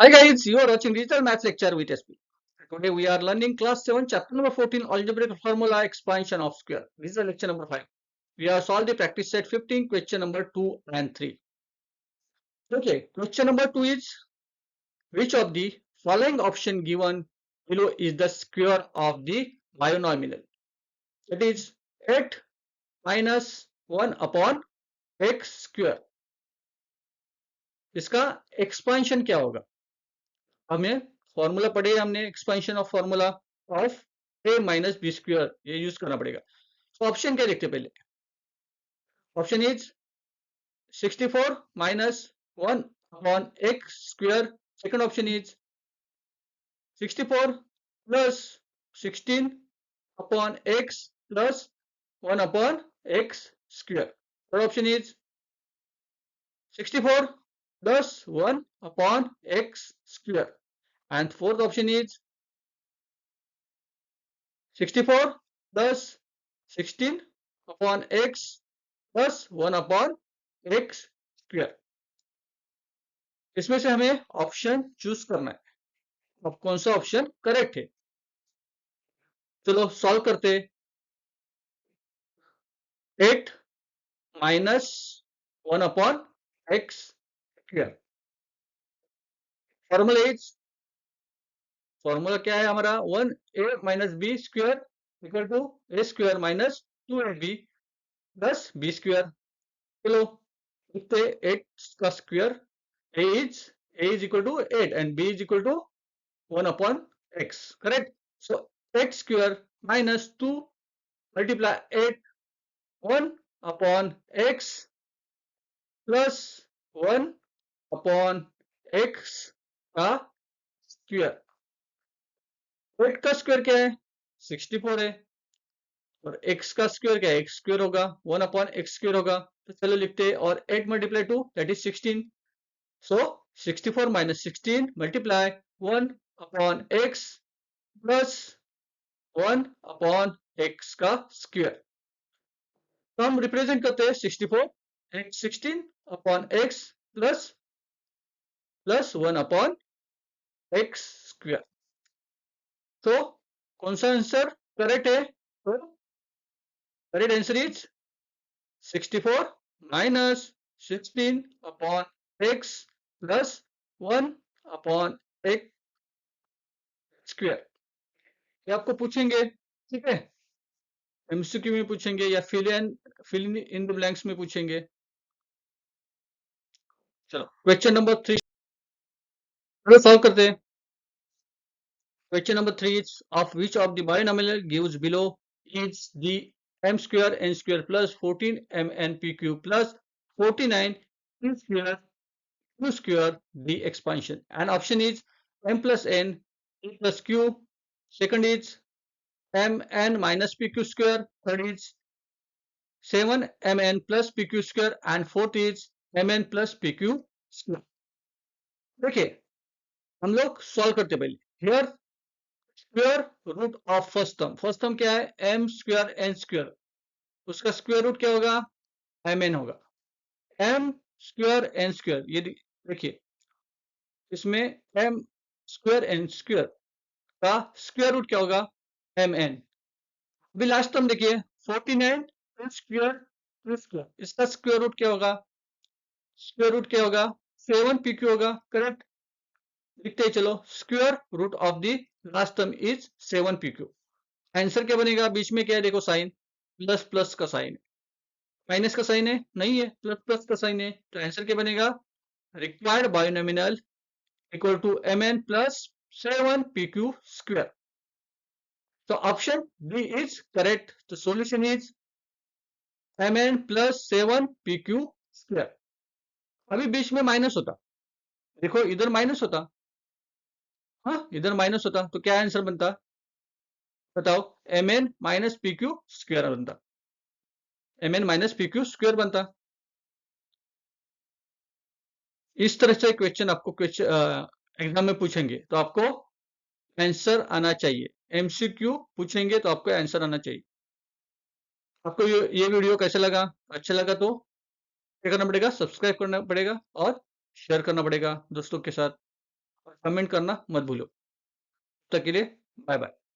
Hi guys, you are watching Digital Maths Lecture with SP. Today we are learning class 7, chapter number 14, algebraic formula expansion of square. This is the lecture number 5. We have solved the practice set 15, question number 2 and 3. Okay, question number 2 is, which of the following option given below is the square of the binomial? That is 8 minus 1 upon x square. इसका expansion क्या होगा? हमें formula पढ़े हमने expansion of formula of a minus b square, ये use करना पड़ेगा. तो ऑप्शन क्या देखते हैं पहले. Option is 64 minus 1 upon x square. Second option is 64 plus 16 upon x plus 1 upon x square. Third option is 64 plus 1 upon x square. And fourth option is 64 plus 16 upon x plus 1 upon x square. इसमें से हमें option choose करना है. अब कौन सा option correct है. चलो सॉल्व करते. 8 minus 1 upon x square. Formula क्या है हमारा. 1a minus b square equal to a square minus 2ab plus b square. चलो लिखते 8 का square. a is equal to 8 and b is equal to 1 upon x. Correct. So 8 square minus 2 multiply 8 1 upon x plus 1 upon x का square. 8 का square क्या है 64 है और x का स्क्वायर क्या है x स्क्वायर होगा 1 अपॉन x स्क्वायर होगा. तो चलो लिखते हैं. और 8 multiply 2 that is 16. So 64 minus 16 multiply 1 upon x plus 1 upon x का स्क्वायर. तो हम रिप्रेजेंट करते हैं 64 and 16 upon x plus 1 upon x square. तो कौन सा आंसर करेक्ट है. तो correct answer is 64 minus 16 upon x plus 1 upon x square. ये आपको पूछेंगे, ठीक है, एमसीक्यू में पूछेंगे या फिल इन द ब्लैंक्स में पूछेंगे. चलो क्वेश्चन नंबर 3 सॉल्व करते हैं. Question number 3 is, of which of the binomial gives below is the m square n square plus 14 mn pq plus 49 q square the expansion. And option is m plus n p plus q. Second is mn minus pq square. Third is 7 mn plus pq square. And fourth is mn plus pq square. देखिए हम लोग solve करते पहले. Here square root of first term क्या है m square n square. उसका square root क्या होगा एम एन होगा. एम स्क्वायर एन स्क्वायर ये देखिए इसमें एम स्क्वायर एन स्क्वायर का स्क्वायर रूट क्या होगा एम एन. अभी लास्ट टर्म देखिए 49 स्क्वायर इसका स्क्वायर रूट क्या होगा 7 पी क्यू होगा. करेक्ट. लिखते हैं चलो square root of the last term is 7 P q. Answer क्या बनेगा. बीच में क्या है देखो साइन प्लस प्लस का साइन है. माइनस का साइन है नहीं है प्लस प्लस का साइन है. तो आंसर क्या बनेगा required binomial equal to M N plus 7 P Q square. तो ऑप्शन बी इज करेक्ट. तो solution is M N plus 7 P Q square. अभी बीच में माइनस होता देखो इधर माइनस होता. हाँ इधर माइनस होता तो क्या आंसर बनता बताओ. M N minus P Q square बनता. M N minus P Q square बनता. इस तरह से क्वेश्चन आपको एग्जाम में पूछेंगे तो आपको आंसर आना चाहिए. एमसीक्यू पूछेंगे तो आपको आंसर आना चाहिए. आपको ये वीडियो कैसा लगा. अच्छा लगा तो क्या करना पड़ेगा सब्सक्राइब करना पड़ेगा और शेयर करना पड़ेगा दोस्तों के साथ. कमेंट करना मत भूलो। तब तक के लिए बाय बाय।